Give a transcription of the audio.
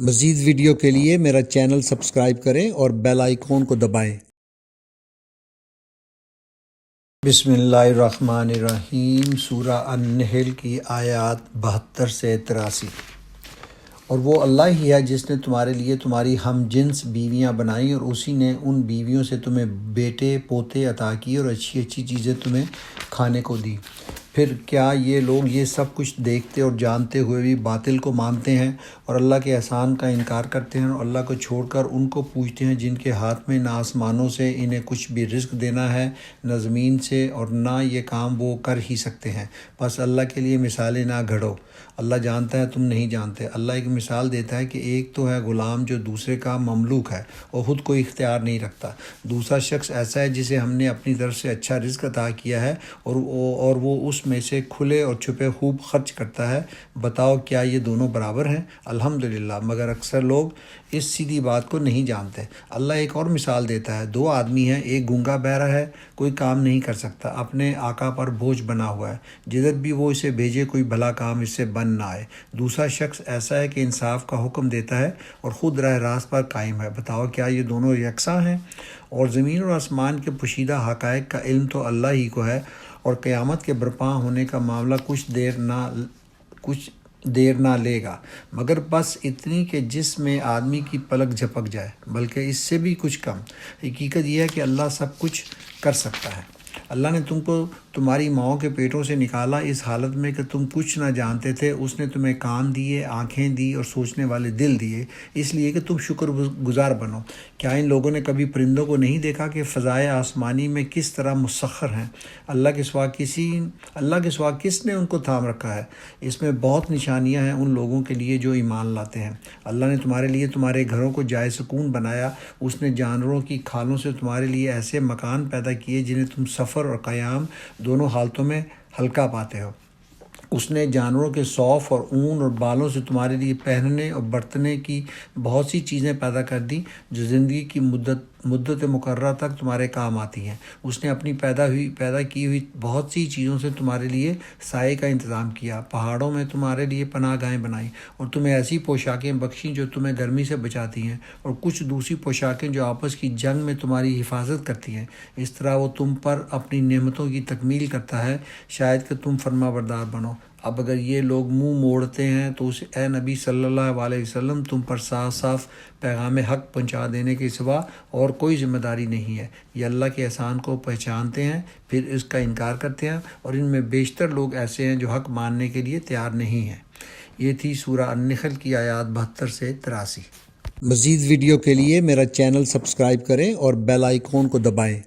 مزید ویڈیو کے لیے میرا چینل سبسکرائب کریں اور بیل آئیکن کو دبائیں۔ بسم اللہ الرحمن الرحیم۔ سورہ النحل کی آیات 72 سے 83۔ اور وہ اللہ ہی ہے جس نے تمہارے لیے تمہاری ہم جنس بیویاں بنائیں، اور اسی نے ان بیویوں سے تمہیں بیٹے پوتے عطا کیے اور اچھی اچھی چیزیں تمہیں کھانے کو دی۔ پھر کیا یہ لوگ یہ سب کچھ دیکھتے اور جانتے ہوئے بھی باطل کو مانتے ہیں اور اللہ کے احسان کا انکار کرتے ہیں، اور اللہ کو چھوڑ کر ان کو پوجتے ہیں جن کے ہاتھ میں نہ آسمانوں سے انہیں کچھ بھی رزق دینا ہے نہ زمین سے، اور نہ یہ کام وہ کر ہی سکتے ہیں۔ بس اللہ کے لیے مثالیں نہ گھڑو، اللہ جانتا ہے تم نہیں جانتے۔ اللہ ایک مثال دیتا ہے کہ ایک تو ہے غلام جو دوسرے کا مملوک ہے اور خود کوئی اختیار نہیں رکھتا، دوسرا شخص ایسا ہے جسے ہم نے اپنی طرف سے اچھا رزق عطا کیا ہے اور وہ اس میں سے کھلے اور چھپے خوب خرچ کرتا ہے۔ بتاؤ کیا یہ دونوں برابر ہیں؟ الحمدللہ، مگر اکثر لوگ اس سیدھی بات کو نہیں جانتے۔ اللہ ایک اور مثال دیتا ہے، دو آدمی ہیں، ایک گونگا بہرا ہے، کوئی کام نہیں کر سکتا، اپنے آقا پر بوجھ بنا ہوا ہے، جدھر بھی وہ اسے بھیجے کوئی بھلا کام اس سے بن نہ آئے۔ دوسرا شخص ایسا ہے کہ انصاف کا حکم دیتا ہے اور خود راہ راست پر قائم ہے۔ بتاؤ کیا یہ دونوں یکساں ہیں؟ اور زمین اور آسمان کے پوشیدہ حقائق کا علم تو اللہ ہی کو ہے، اور قیامت کے برپا ہونے کا معاملہ کچھ دیر نہ لے گا، مگر بس اتنی کہ جس میں آدمی کی پلک جھپک جائے، بلکہ اس سے بھی کچھ کم۔ حقیقت یہ ہے کہ اللہ سب کچھ کر سکتا ہے۔ اللہ نے تم کو تمہاری ماؤں کے پیٹوں سے نکالا اس حالت میں کہ تم کچھ نہ جانتے تھے۔ اس نے تمہیں کان دیے، آنکھیں دی اور سوچنے والے دل دیے، اس لیے کہ تم شکر گزار بنو۔ کیا ان لوگوں نے کبھی پرندوں کو نہیں دیکھا کہ فضائے آسمانی میں کس طرح مسخر ہیں؟ اللہ کے سوا کس نے ان کو تھام رکھا ہے؟ اس میں بہت نشانیاں ہیں ان لوگوں کے لیے جو ایمان لاتے ہیں۔ اللہ نے تمہارے لیے تمہارے گھروں کو جائے سکون بنایا۔ اس نے جانوروں کی کھالوں سے تمہارے لیے ایسے مکان پیدا کیے جنہیں تم سفر اور قیام دونوں حالتوں میں ہلکا پاتے ہو۔ اس نے جانوروں کے صوف اور اون اور بالوں سے تمہارے لیے پہننے اور برتنے کی بہت سی چیزیں پیدا کر دی جو زندگی کی مدت مقررہ تک تمہارے کام آتی ہیں۔ اس نے اپنی پیدا کی ہوئی بہت سی چیزوں سے تمہارے لیے سائے کا انتظام کیا، پہاڑوں میں تمہارے لیے پناہ گاہیں بنائیں اور تمہیں ایسی پوشاکیں بخشیں جو تمہیں گرمی سے بچاتی ہیں، اور کچھ دوسری پوشاکیں جو آپس کی جنگ میں تمہاری حفاظت کرتی ہیں۔ اس طرح وہ تم پر اپنی نعمتوں کی تکمیل کرتا ہے، شاید کہ تم فرما بردار بنو۔ اب اگر یہ لوگ منہ موڑتے ہیں تو اے نبی صلی اللہ علیہ وسلم، تم پر صاف صاف پیغام حق پہنچا دینے کے سوا اور کوئی ذمہ داری نہیں ہے۔ یہ اللہ کے احسان کو پہچانتے ہیں پھر اس کا انکار کرتے ہیں، اور ان میں بیشتر لوگ ایسے ہیں جو حق ماننے کے لیے تیار نہیں ہیں۔ یہ تھی سورہ النحل کی آیات 72 سے 83۔ مزید ویڈیو کے لیے میرا چینل سبسکرائب کریں اور بیل آئیکن کو دبائیں۔